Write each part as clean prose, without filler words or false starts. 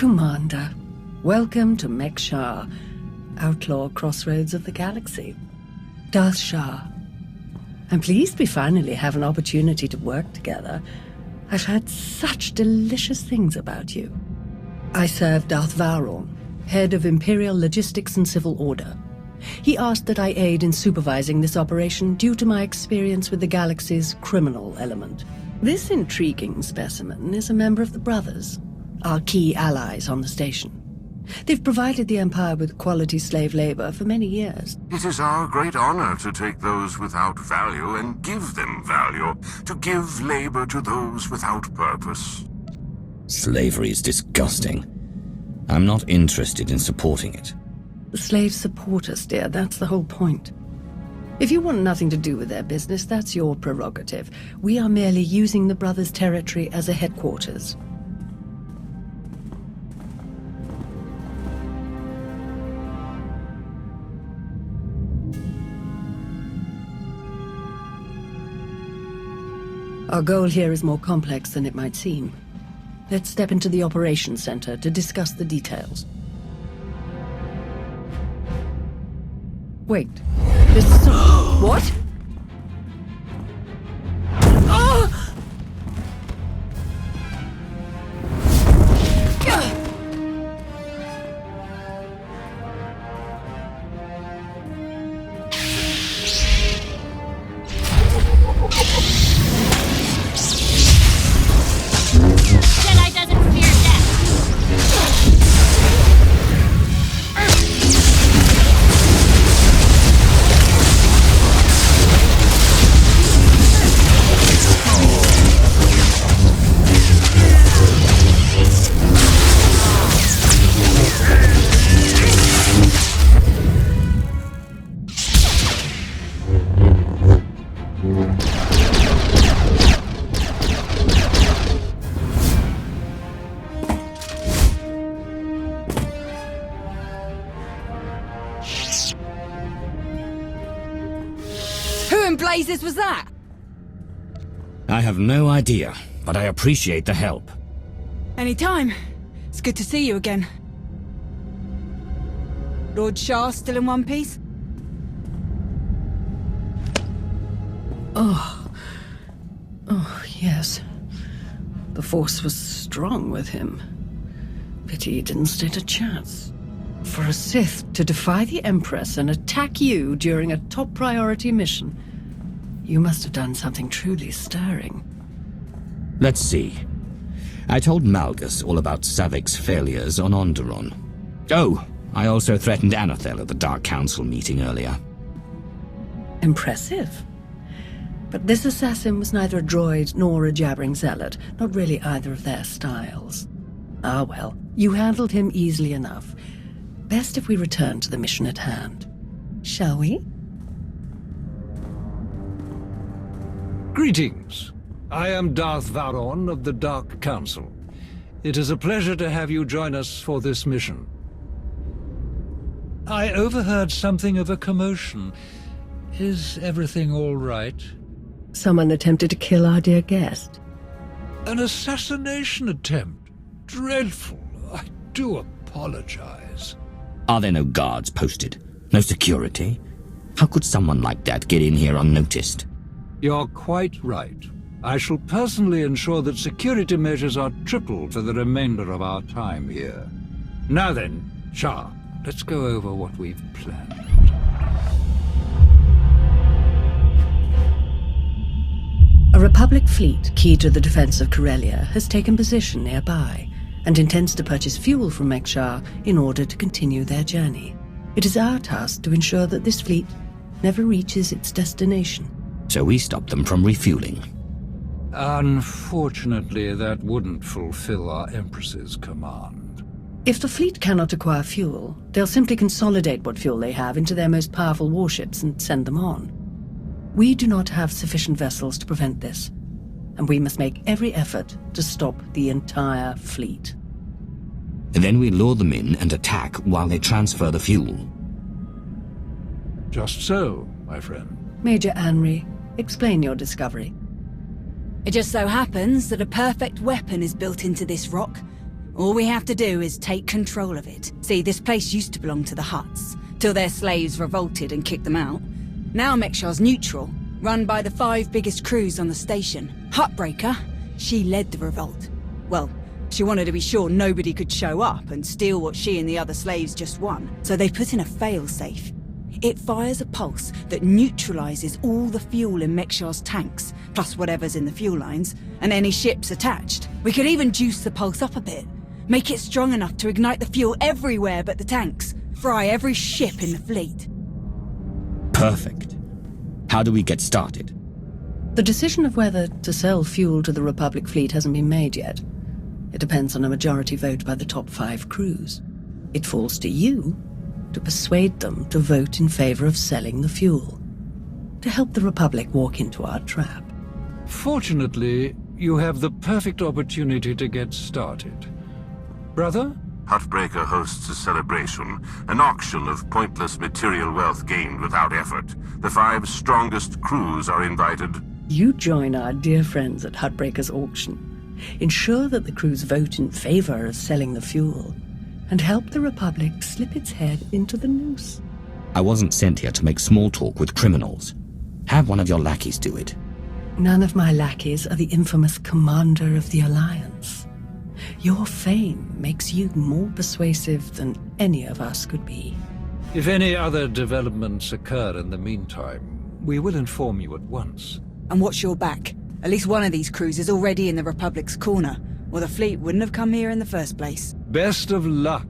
Commander, welcome to Mek-Sha, outlaw crossroads of the galaxy. Darth Shaar. I'm pleased we finally have an opportunity to work together. I've heard such delicious things about you. I serve Darth Varon, head of Imperial Logistics and Civil Order. He asked that I aid in supervising this operation due to my experience with the galaxy's criminal element. This intriguing specimen is a member of the Brothers, our key allies on the station. They've provided the Empire with quality slave labor for many years. It is our great honor to take those without value and give them value, to give labor to those without purpose. Slavery is disgusting. I'm not interested in supporting it. The slaves support us, dear. That's the whole point. If you want nothing to do with their business, that's your prerogative. We are merely using the Brothers' territory as a headquarters. Our goal here is more complex than it might seem. Let's step into the operations center to discuss the details. Wait, this is what? Blazes was that? I have no idea, but I appreciate the help. Anytime. It's good to see you again. Lord Shaar still in one piece? Oh, yes. The Force was strong with him. Pity he didn't stand a chance. For a Sith to defy the Empress and attack you during a top priority mission, you must have done something truly stirring. Let's see. I told Malgus all about Savik's failures on Onderon. Oh, I also threatened Anathel at the Dark Council meeting earlier. Impressive. But this assassin was neither a droid nor a jabbering zealot, not really either of their styles. Ah well, you handled him easily enough. Best if we return to the mission at hand. Shall we? Greetings. I am Darth Varon of the Dark Council. It is a pleasure to have you join us for this mission. I overheard something of a commotion. Is everything all right? Someone attempted to kill our dear guest. An assassination attempt? Dreadful. I do apologize. Are there no guards posted? No security? How could someone like that get in here unnoticed? You're quite right. I shall personally ensure that security measures are tripled for the remainder of our time here. Now then, Shaar, let's go over what we've planned. A Republic fleet key to the defense of Corellia has taken position nearby and intends to purchase fuel from Mek-Sha in order to continue their journey. It is our task to ensure that this fleet never reaches its destination. So we stop them from refueling. Unfortunately, that wouldn't fulfill our Empress's command. If the fleet cannot acquire fuel, they'll simply consolidate what fuel they have into their most powerful warships and send them on. We do not have sufficient vessels to prevent this, and we must make every effort to stop the entire fleet. Then we lure them in and attack while they transfer the fuel. Just so, my friend. Major Anri, explain your discovery. It just so happens that a perfect weapon is built into this rock. All we have to do is take control of it. See, this place used to belong to the Hutts, till their slaves revolted and kicked them out. Now Mek-Sha's neutral, run by the 5 biggest crews on the station. Huttbreaker, she led the revolt. Well, she wanted to be sure nobody could show up and steal what she and the other slaves just won. So they put in a failsafe. It fires a pulse that neutralizes all the fuel in Mek-Sha's tanks, plus whatever's in the fuel lines, and any ships attached. We could even juice the pulse up a bit. Make it strong enough to ignite the fuel everywhere but the tanks. Fry every ship in the fleet. Perfect. How do we get started? The decision of whether to sell fuel to the Republic fleet hasn't been made yet. It depends on a majority vote by the top 5 crews. It falls to you to persuade them to vote in favor of selling the fuel, to help the Republic walk into our trap. Fortunately, you have the perfect opportunity to get started. Brother? Huttbreaker hosts a celebration, an auction of pointless material wealth gained without effort. The 5 strongest crews are invited. You join our dear friends at Huttbreaker's auction. Ensure that the crews vote in favor of selling the fuel, and help the Republic slip its head into the noose. I wasn't sent here to make small talk with criminals. Have one of your lackeys do it. None of my lackeys are the infamous commander of the Alliance. Your fame makes you more persuasive than any of us could be. If any other developments occur in the meantime, we will inform you at once. And watch your back. At least one of these crews is already in the Republic's corner, or the fleet wouldn't have come here in the first place. Best of luck.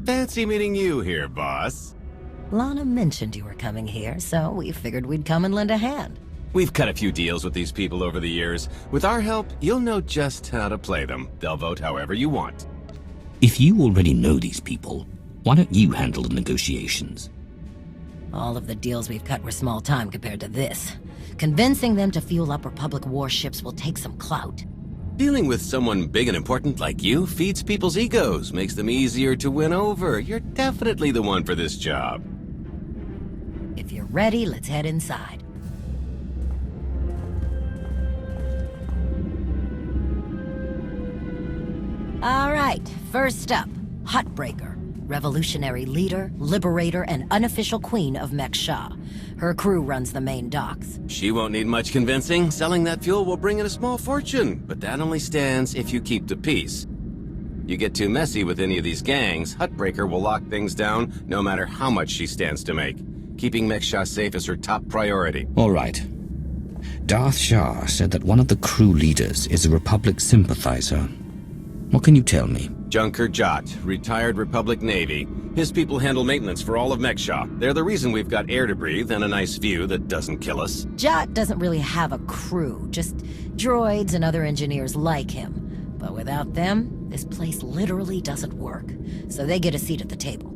Fancy meeting you here, boss. Lana mentioned you were coming here, so we figured we'd come and lend a hand. We've cut a few deals with these people over the years. With our help, you'll know just how to play them. They'll vote however you want. If you already know these people, why don't you handle the negotiations? All of the deals we've cut were small time compared to this. Convincing them to fuel up Republic warships will take some clout. Dealing with someone big and important like you feeds people's egos, makes them easier to win over. You're definitely the one for this job. If you're ready, let's head inside. All right, first up, Huttbreaker. Revolutionary leader, liberator, and unofficial queen of Mek-Sha. Her crew runs the main docks. She won't need much convincing. Selling that fuel will bring in a small fortune, but that only stands if you keep the peace. You get too messy with any of these gangs, Huttbreaker will lock things down no matter how much she stands to make. Keeping Mek-Sha safe is her top priority. All right. Darth Shaar said that one of the crew leaders is a Republic sympathizer. What can you tell me? Junker Jott, retired Republic Navy. His people handle maintenance for all of Mek-Sha. They're the reason we've got air to breathe and a nice view that doesn't kill us. Jott doesn't really have a crew, just droids and other engineers like him. But without them, this place literally doesn't work. So they get a seat at the table.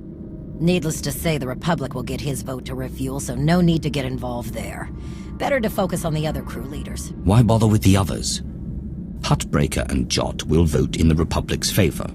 Needless to say, the Republic will get his vote to refuel, so no need to get involved there. Better to focus on the other crew leaders. Why bother with the others? Huttbreaker and Jott will vote in the Republic's favor.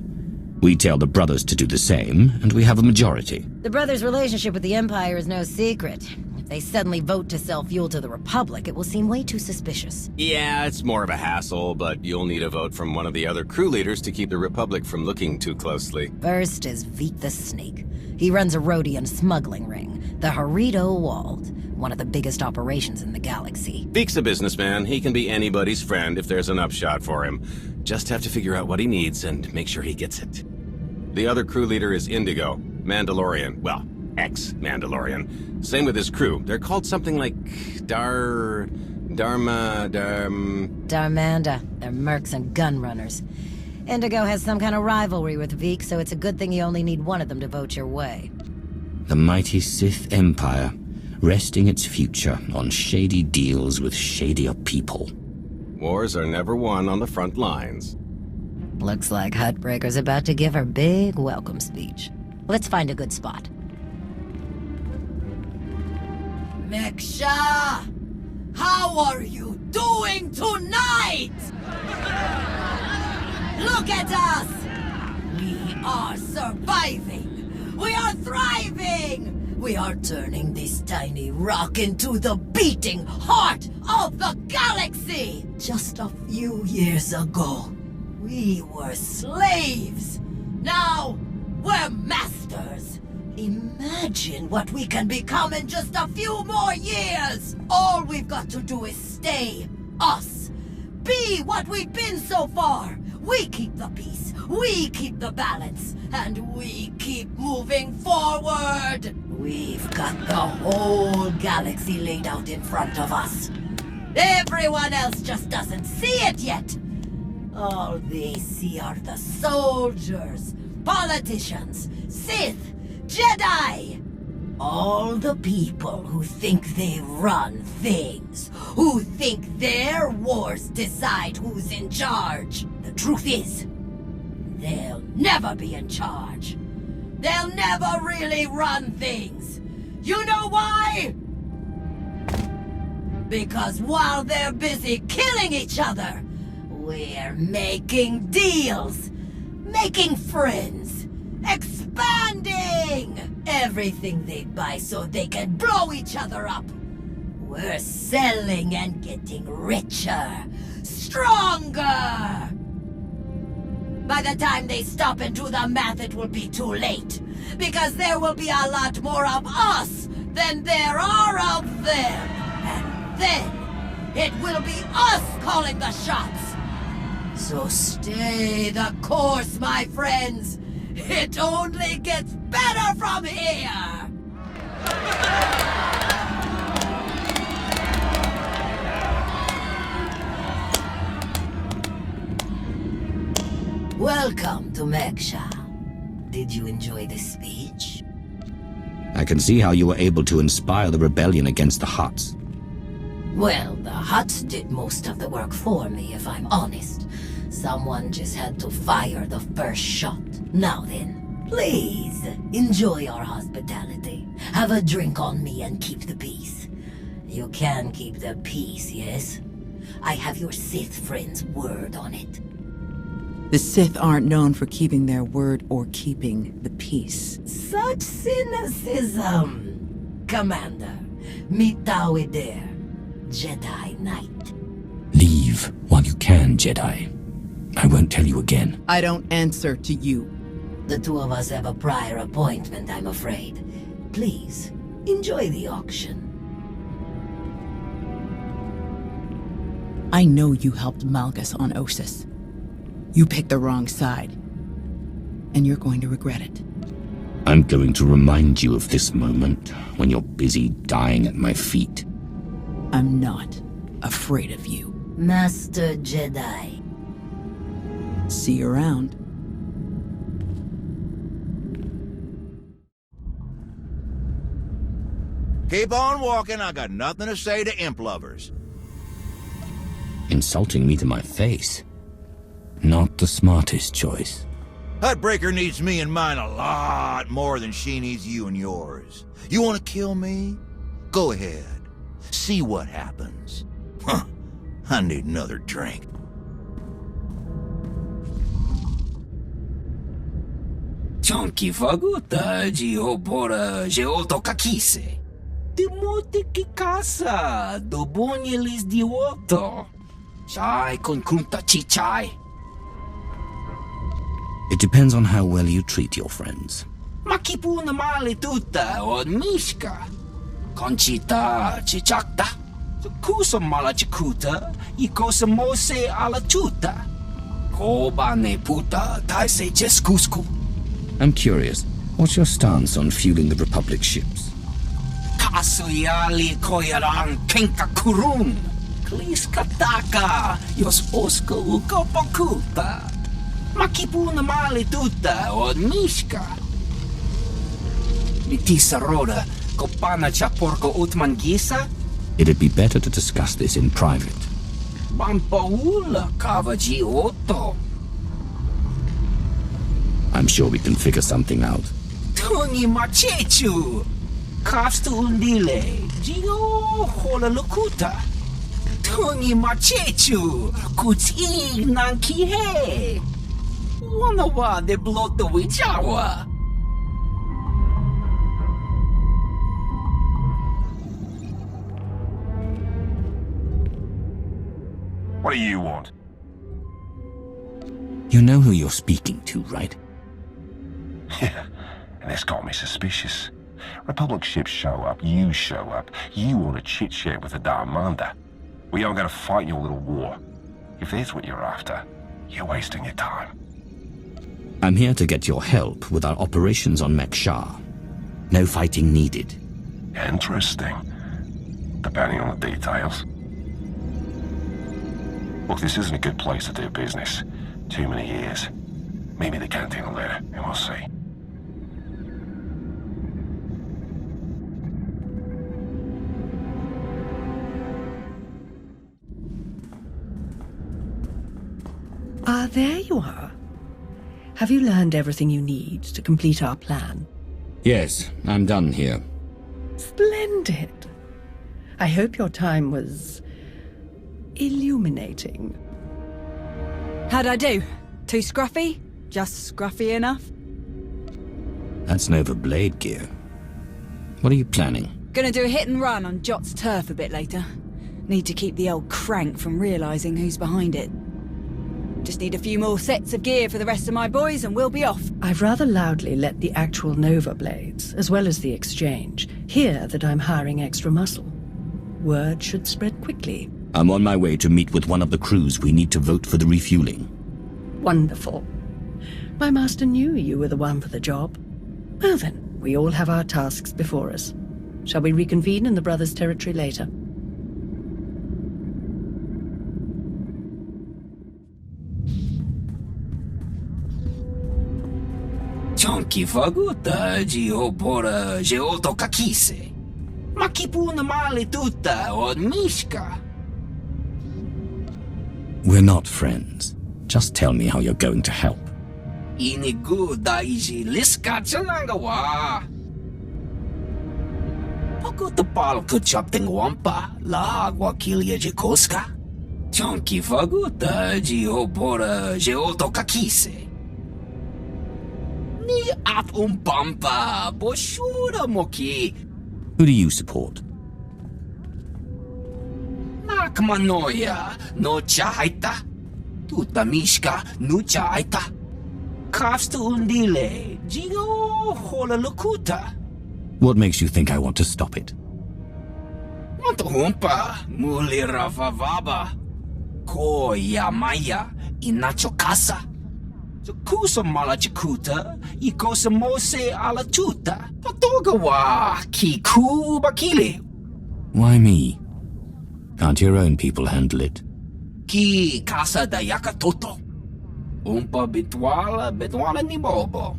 We tell the brothers to do the same, and we have a majority. The brothers' relationship with the Empire is no secret. If they suddenly vote to sell fuel to the Republic, it will seem way too suspicious. Yeah, it's more of a hassle, but you'll need a vote from one of the other crew leaders to keep the Republic from looking too closely. First is Veek the Snake. He runs a Rhodian smuggling ring, the Harido Wald, one of the biggest operations in the galaxy. Veek's a businessman. He can be anybody's friend if there's an upshot for him. Just have to figure out what he needs and make sure he gets it. The other crew leader is Indigo, Mandalorian. Well, ex-Mandalorian. Same with his crew. They're called something like Dar'manda. They're mercs and gun runners. Indigo has some kind of rivalry with Veek, so it's a good thing you only need one of them to vote your way. The mighty Sith Empire, resting its future on shady deals with shadier people. Wars are never won on the front lines. Looks like Huttbreaker's about to give her big welcome speech. Let's find a good spot. Mek-Sha! How are you doing tonight? Look at us! We are surviving! We are thriving! We are turning this tiny rock into the beating heart of the galaxy! Just a few years ago, we were slaves. Now, we're masters. Imagine what we can become in just a few more years! All we've got to do is stay us. Be what we've been so far. We keep the peace, we keep the balance, and we keep moving forward! We've got the whole galaxy laid out in front of us. Everyone else just doesn't see it yet. All they see are the soldiers, politicians, Sith, Jedi. All the people who think they run things, who think their wars decide who's in charge. The truth is, they'll never be in charge. They'll never really run things. You know why? Because while they're busy killing each other, we're making deals, making friends, expanding everything they buy so they can blow each other up. We're selling and getting richer, stronger. By the time they stop and do the math, it will be too late. Because there will be a lot more of us than there are of them. And then, it will be us calling the shots. So stay the course, my friends. It only gets better from here. Welcome to Mek-Sha. Did you enjoy this speech? I can see how you were able to inspire the rebellion against the Hutts. Well, the Hutts did most of the work for me, if I'm honest. Someone just had to fire the first shot. Now then, please, enjoy our hospitality. Have a drink on me and keep the peace. You can keep the peace, yes? I have your Sith friend's word on it. The Sith aren't known for keeping their word or keeping the peace. Such cynicism! Commander, meet Tawi there, Jedi Knight. Leave while you can, Jedi. I won't tell you again. I don't answer to you. The two of us have a prior appointment, I'm afraid. Please, enjoy the auction. I know you helped Malgus on Ossus. You picked the wrong side. And you're going to regret it. I'm going to remind you of this moment when you're busy dying at my feet. I'm not afraid of you. Master Jedi. See you around. Keep on walking, I got nothing to say to imp lovers. Insulting me to my face. Not the smartest choice. Huttbreaker needs me and mine a lot more than she needs you and yours. You want to kill me? Go ahead. See what happens. Huh. I need another drink. Chonky faguta, Giobora, Geoto Kakise. Demote ki casa, do bonyelis di otto. Chai con kunta chichai. It depends on how well you treat your friends. Makipuna male tutta o mishka. Conchita chichakta. Kusa mala chikuta, ikosa mose ala chuta. Kobane puta, taise jeskusku. I'm curious, what's your stance on fueling the Republic ships? Kasuyali koyaran kenka kurun. Kliskataka, yos osko ukopokuta. Makipuna male tutta o mishka. Mitisa roda, kopana chaporko utman gisa? It'd be better to discuss this in private. Bampaula kavaji otto. I'm sure we can figure something out. Tungi machechu. Kafstu undile. Gio hola lukuta. Tungi machechu. Kuti nankihe. Wanawa de bloto wijawa. What do you want? You know who you're speaking to, right? Yeah, and that's got me suspicious. Republic ships show up, you show up, you want to chit-chat with the Dar'manda. We aren't going to fight your little war. If that's what you're after, you're wasting your time. I'm here to get your help with our operations on Mek-Sha. No fighting needed. Interesting. Depending on the details. Look, this isn't a good place to do business. Too many years. Meet me in the canteen later, and we'll see. There you are. Have you learned everything you need to complete our plan? Yes, I'm done here. Splendid. I hope your time was illuminating. How'd I do? Too scruffy? Just scruffy enough? That's Nova Blade gear. What are you planning? Gonna do a hit and run on Jott's turf a bit later. Need to keep the old crank from realizing who's behind it. Just need a few more sets of gear for the rest of my boys and we'll be off. I've rather loudly let the actual Nova Blades, as well as the exchange, hear that I'm hiring extra muscle. Word should spread quickly. I'm on my way to meet with one of the crews we need to vote for the refueling. Wonderful. My master knew you were the one for the job. Well then, we all have our tasks before us. Shall we reconvene in the Brothers' territory later? Chonki faguta geopora geotokakise. Makipuna male tuta od mishka. We're not friends. Just tell me how you're going to help. Inigo daiji liska chanangawa. Pagutapal kuchapting wampa la wakilia jikoska. Chonki faguta geopora geotokakise. Ni at umpampa boshura moki. Who do you support? Nakmanoya no chaita. Tuta mishka no chaita. Kafsta undile jigo hola lukuta. What makes you think I want to stop it? Want humpa muli ravavaba. Ko yamaya inacho casa. Kusa mala jakuta, ikosa mose ala tuta, patogawa kiku bakile. Why me? Can't your own people handle it? Ki casa da yakatoto. Umpa bitwala ni bobo.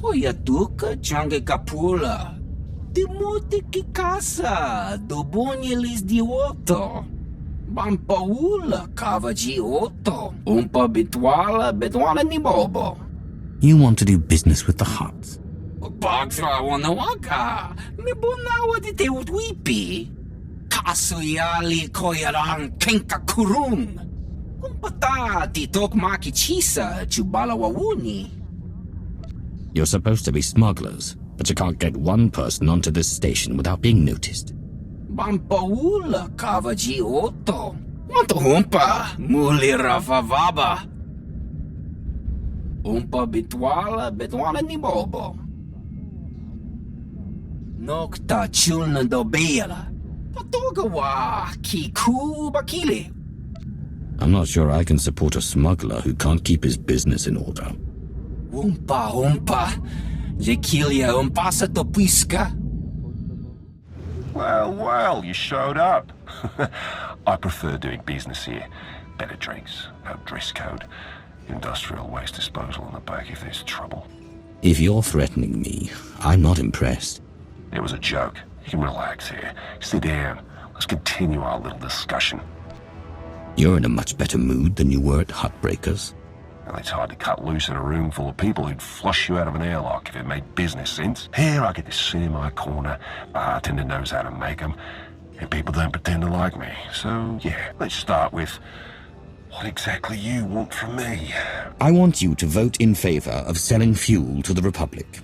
Hoya tuka change kapula. Timote ki casa, dobonyelis dioto. Bampaula kavaji oto. Umpa bitwala ni bobo. You want to do business with the Hutts? Bagtra wanawaka. Mibunawa di te utwipi. Kasoyali koyaran kenka kurung. Umpata di tokmaki chisa chubala wawuni. You're supposed to be smugglers, but you can't get one person onto this station without being noticed. Bampaula kavaji oto. Wanto humpa muli ravavaba. Umpa bitwala ni bobo. Nokta chulna dobela. Patogawa kiku bakile. I'm not sure I can support a smuggler who can't keep his business in order. Umpa. Jekilia umpasa topiska. Well, you showed up. I prefer doing business here. Better drinks, no dress code, industrial waste disposal in the back if there's trouble. If you're threatening me, I'm not impressed. It was a joke. You can relax here. Sit down. Let's continue our little discussion. You're in a much better mood than you were at Huttbreaker's. Well, it's hard to cut loose in a room full of people who'd flush you out of an airlock if it made business sense. Here I get to sit in my corner, bartender knows how to make them, and people don't pretend to like me. So, yeah, let's start with what exactly you want from me. I want you to vote in favor of selling fuel to the Republic.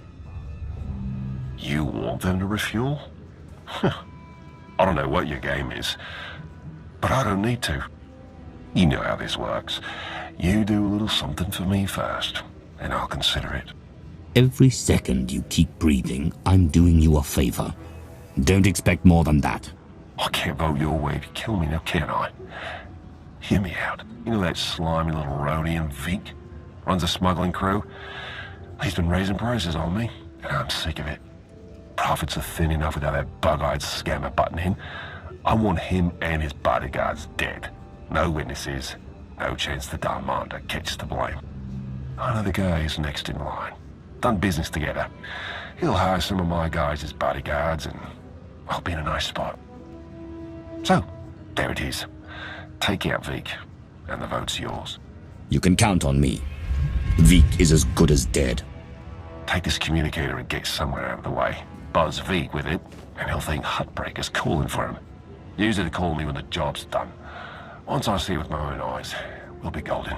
You want them to refuel? I don't know what your game is, But I don't need to. You know how this works. You do a little something for me first, and I'll consider it. Every second you keep breathing, I'm doing you a favor. Don't expect more than that. I can't vote your way if you kill me now, can I? Hear me out. You know that slimy little roadie in Veek? Runs a smuggling crew? He's been raising prices on me, and I'm sick of it. Profits are thin enough without that bug-eyed scammer butting in. I want him and his bodyguards dead. No witnesses, no chance the Dar'manda catches the blame. I know the guy who's next in line. Done business together. He'll hire some of my guys as bodyguards, and I'll be in a nice spot. So, there it is. Take out Veek, and the vote's yours. You can count on me. Veek is as good as dead. Take this communicator and get somewhere out of the way. Buzz Veek with it, and he'll think Huttbreaker's calling for him. Use it to call me when the job's done. Once I see it with my own eyes, we'll be golden.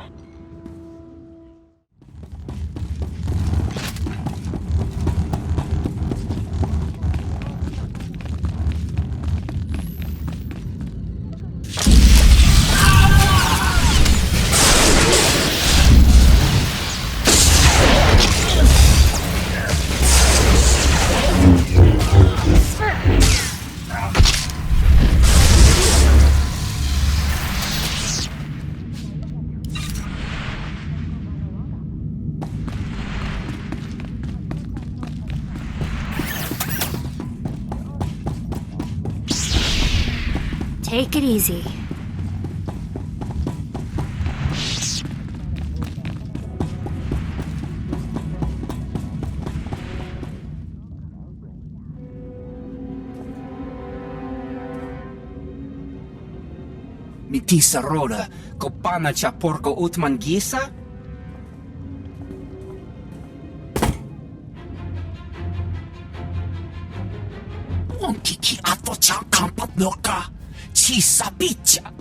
Take it easy. Mitisa roda, kopana cha porco utmangisa? Onkiki ato cha kampat noka. Chisa picha.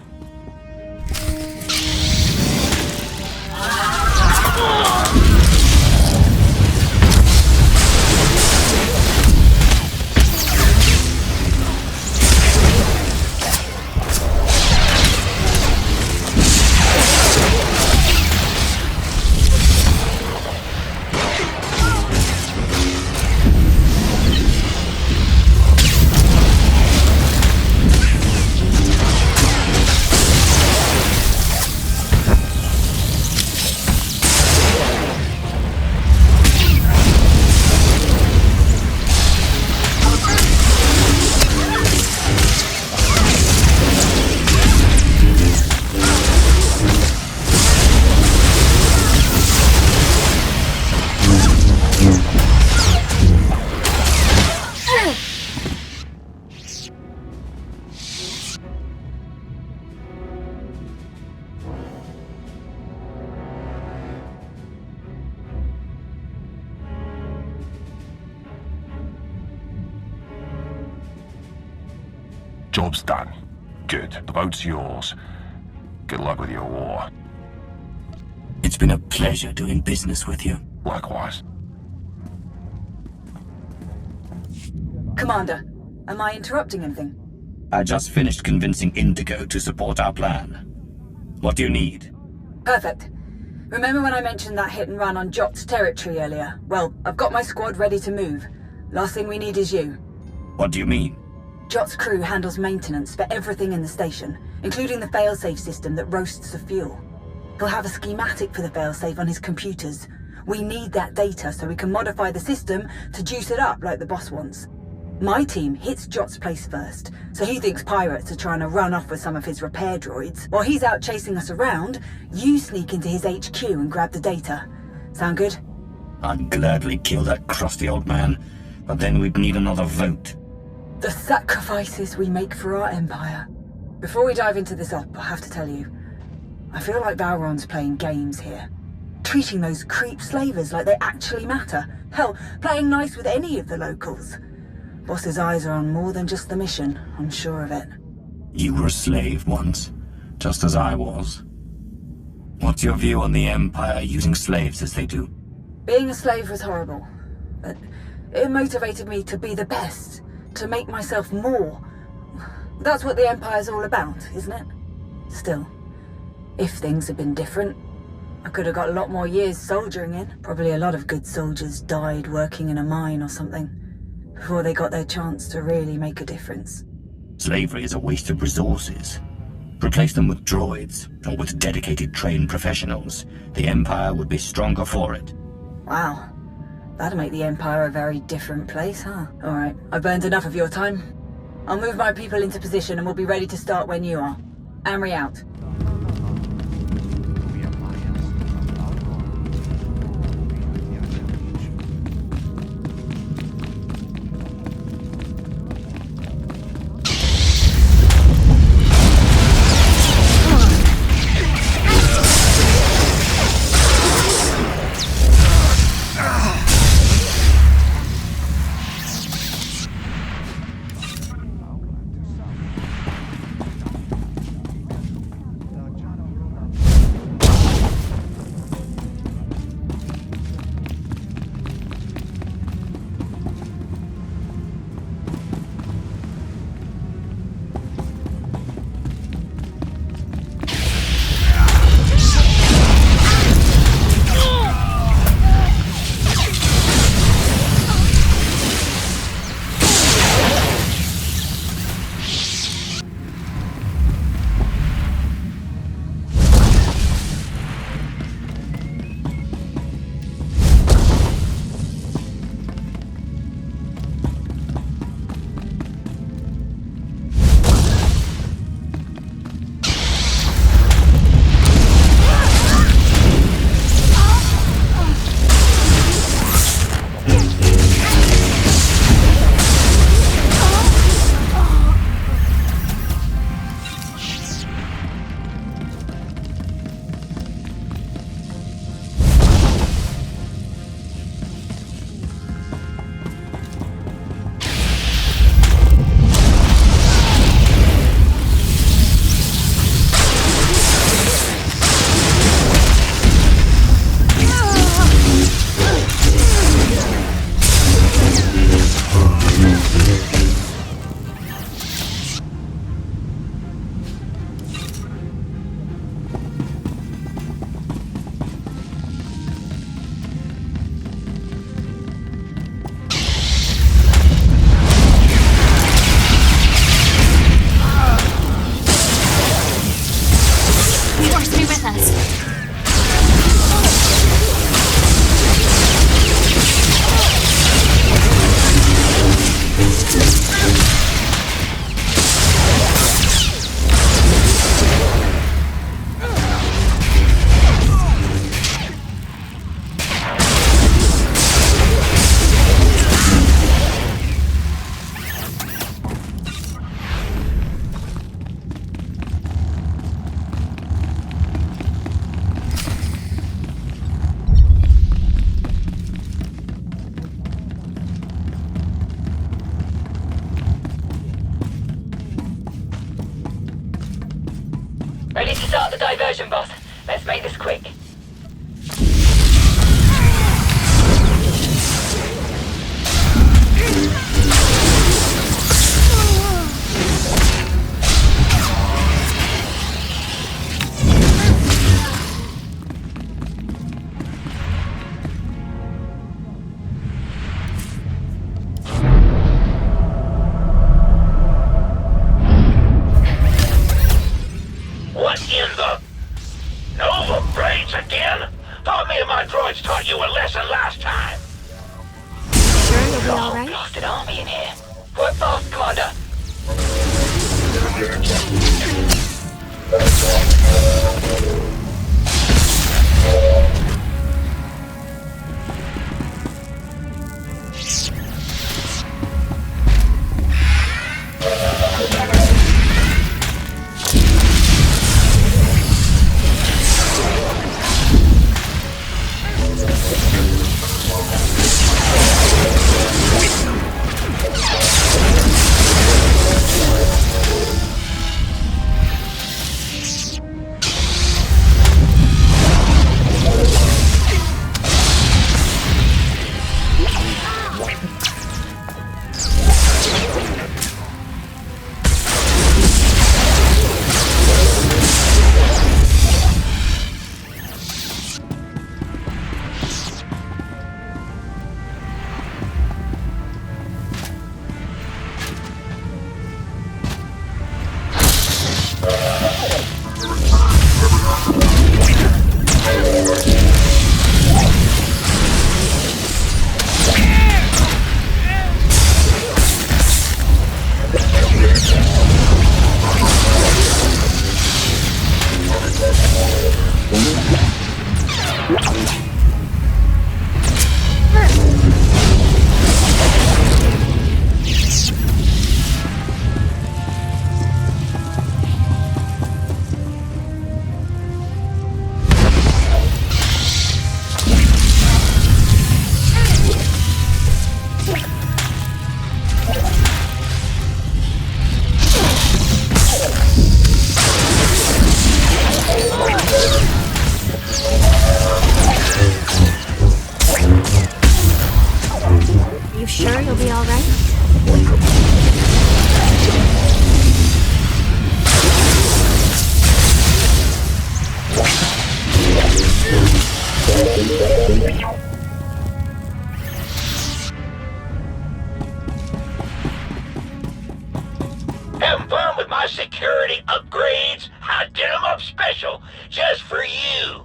Job's done. Good. The vote's yours. Good luck with your war. It's been a pleasure doing business with you. Likewise. Commander, am I interrupting anything? I just finished convincing Indigo to support our plan. What do you need? Perfect. Remember when I mentioned that hit and run on Jott's territory earlier? Well, I've got my squad ready to move. Last thing we need is you. What do you mean? Jott's crew handles maintenance for everything in the station, including the Failsafe system that roasts the fuel. He'll have a schematic for the Failsafe on his computers. We need that data so we can modify the system to juice it up like the boss wants. My team hits Jott's place first, so he thinks pirates are trying to run off with some of his repair droids. While he's out chasing us around, you sneak into his HQ and grab the data. Sound good? I'd gladly kill that crusty old man, but then we'd need another vote. The sacrifices we make for our empire. Before we dive into this op, I have to tell you, I feel like Valron's playing games here. Treating those creep slavers like they actually matter. Hell, playing nice with any of the locals. Boss's eyes are on more than just the mission, I'm sure of it. You were a slave once, just as I was. What's your view on the Empire using slaves as they do? Being a slave was horrible, but it motivated me to be the best, to make myself more That's what the Empire's all about, isn't it? Still, if things had been different, I could have got a lot more years soldiering in. Probably a lot of good soldiers died working in a mine or something, before they got their chance to really make a difference. Slavery is a waste of resources. Replace them with droids, or with dedicated trained professionals. The Empire would be stronger for it. Wow. That'd make the Empire a very different place, huh? Alright, I've burned enough of your time. I'll move my people into position and we'll be ready to start when you are. Anri out. Ready to start the diversion, boss. Let's make this quick. What in the... Nova braids again? Thought me and my droids taught you a lesson last time. Sure you'll be alright? Blasted army in here. Work fast, Commander. my security upgrades. I did them up special, just for you.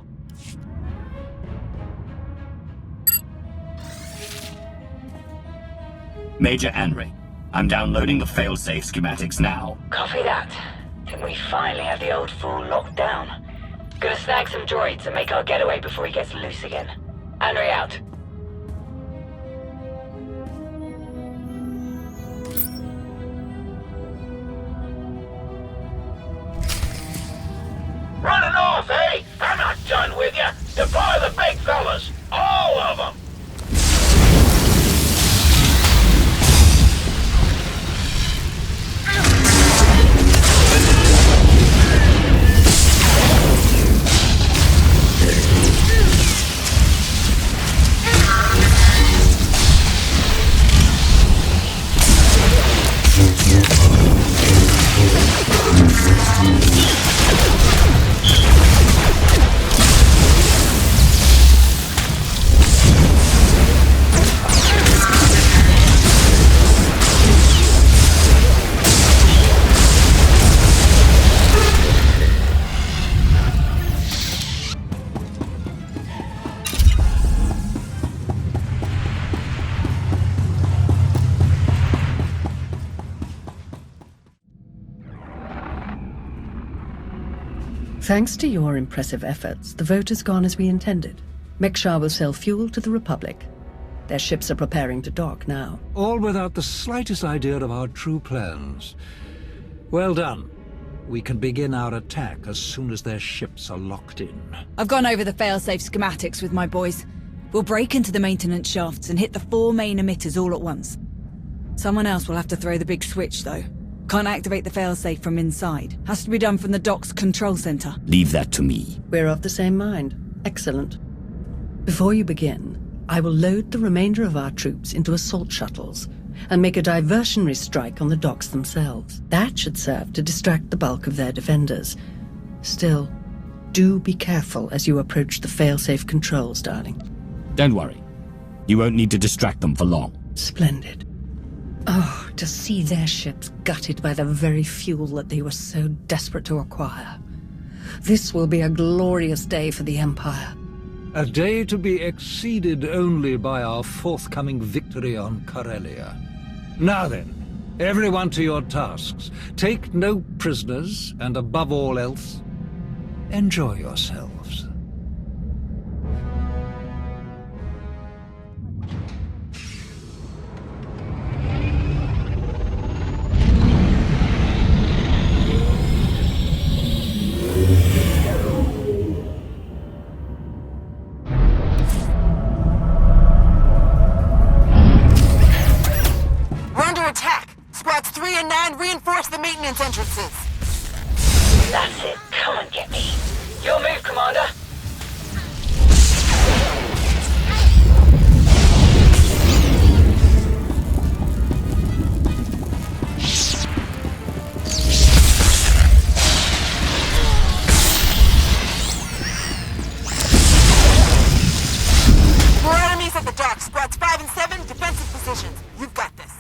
Major Anri, I'm downloading the Failsafe schematics now. Copy that. Think we finally have the old fool locked down. Gonna snag some droids and make our getaway before he gets loose again. Anri out. Running off, eh? I'm not done with you. Deploy the big fellas. All of them. Thanks to your impressive efforts, the vote has gone as we intended. Mek-Sha will sell fuel to the Republic. Their ships are preparing to dock now. All without the slightest idea of our true plans. Well done. We can begin our attack as soon as their ships are locked in. I've gone over the failsafe schematics with my boys. We'll break into the maintenance shafts and hit the 4 main emitters all at once. Someone else will have to throw the big switch, though. Can't activate the failsafe from inside. Has to be done from the dock's control center. Leave that to me. We're of the same mind. Excellent. Before you begin, I will load the remainder of our troops into assault shuttles and make a diversionary strike on the docks themselves. That should serve to distract the bulk of their defenders. Still, do be careful as you approach the failsafe controls, darling. Don't worry. You won't need to distract them for long. Splendid. Oh, to see their ships gutted by the very fuel that they were so desperate to acquire. This will be a glorious day for the Empire. A day to be exceeded only by our forthcoming victory on Corellia. Now then, everyone to your tasks. Take no prisoners, and above all else, enjoy yourselves. Reinforce the maintenance entrances. That's it. Come and get me. Your move, Commander. More enemies at the dock. Squads 5 and 7, defensive positions. You've got this.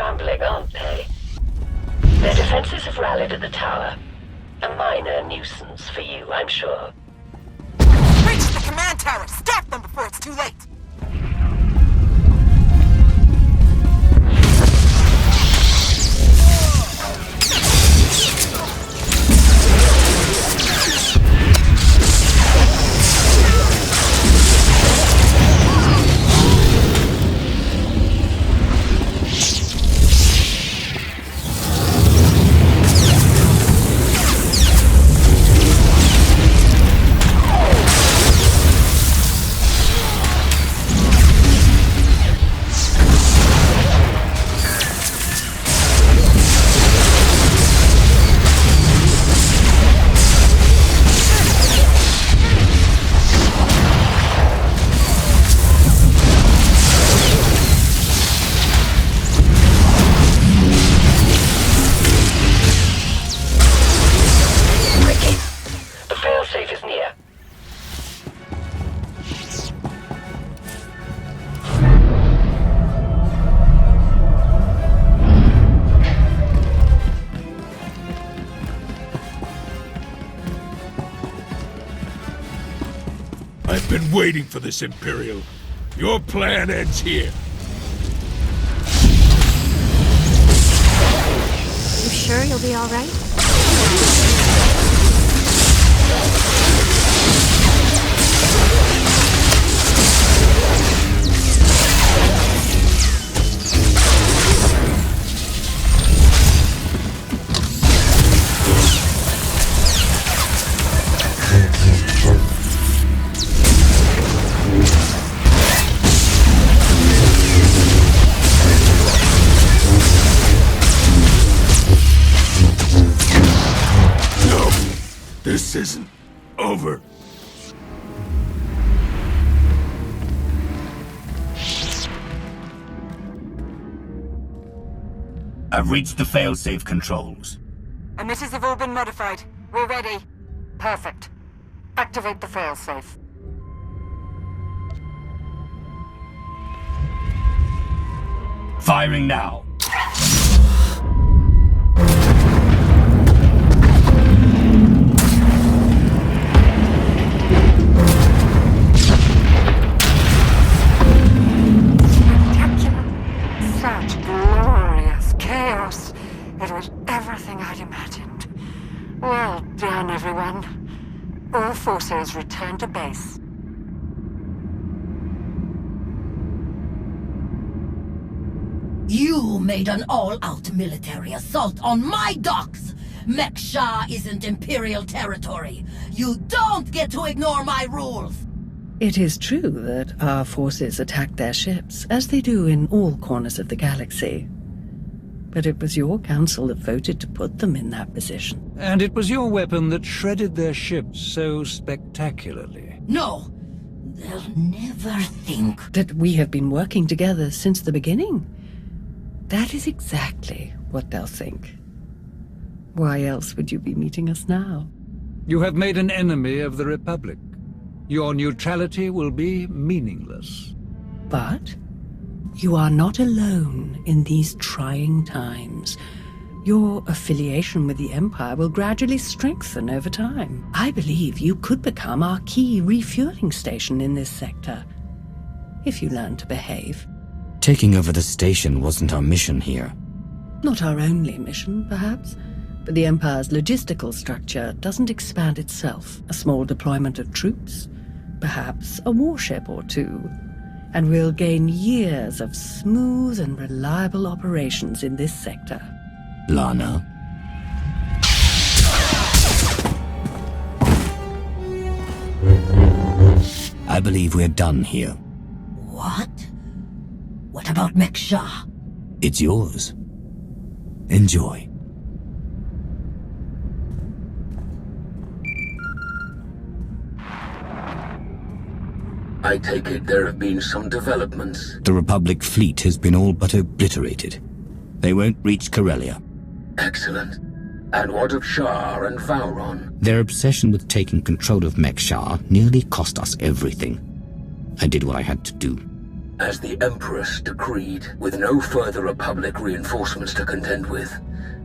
scrambling, aren't they? Their defenses have rallied at the tower. A minor nuisance for you, I'm sure. Reach the command tower! Stop them before it's too late! I've been waiting for this, Imperial. Your plan ends here. You sure you'll be all right? This isn't over. I've reached the failsafe controls. Emitters have all been modified. We're ready. Perfect. Activate the failsafe. Firing now. Such glorious chaos. It was everything I'd imagined. Well done, everyone. All forces return to base. You made an all-out military assault on my docks! Mek-Sha isn't Imperial territory. You don't get to ignore my rules! It is true that our forces attacked their ships, as they do in all corners of the galaxy. But it was your council that voted to put them in that position. And it was your weapon that shredded their ships so spectacularly. No! They'll never think that we have been working together since the beginning. That is exactly what they'll think. Why else would you be meeting us now? You have made an enemy of the Republic. Your neutrality will be meaningless. But you are not alone in these trying times. Your affiliation with the Empire will gradually strengthen over time. I believe you could become our key refueling station in this sector, if you learn to behave. Taking over the station wasn't our mission here. Not our only mission, perhaps. But the Empire's logistical structure doesn't expand itself. A small deployment of troops, perhaps a warship or two, and we'll gain years of smooth and reliable operations in this sector. Lana? I believe we're done here. What? What about Mek-Sha? It's yours. Enjoy. I take it there have been some developments. The Republic fleet has been all but obliterated. They won't reach Corellia. Excellent. And what of Shaar and Vowron? Their obsession with taking control of Mek-Sha nearly cost us everything. I did what I had to do. As the Empress decreed, with no further Republic reinforcements to contend with,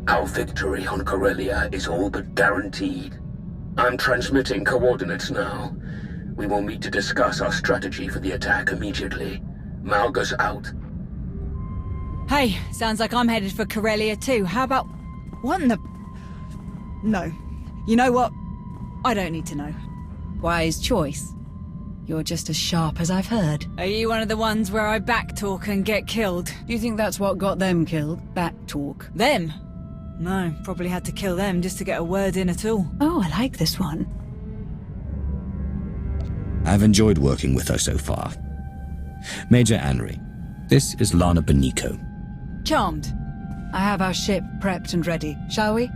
our victory on Corellia is all but guaranteed. I'm transmitting coordinates now. We will meet to discuss our strategy for the attack immediately. Malgus out. Hey, sounds like I'm headed for Corellia too. How about... What in the... No. You know what? I don't need to know. Wise choice. You're just as sharp as I've heard. Are you one of the ones where I backtalk and get killed? Do you think that's what got them killed? Backtalk? Them? No, probably had to kill them just to get a word in at all. Oh, I like this one. I've enjoyed working with her so far. Major Anri, this is Lana Beniko. Charmed. I have our ship prepped and ready. Shall we?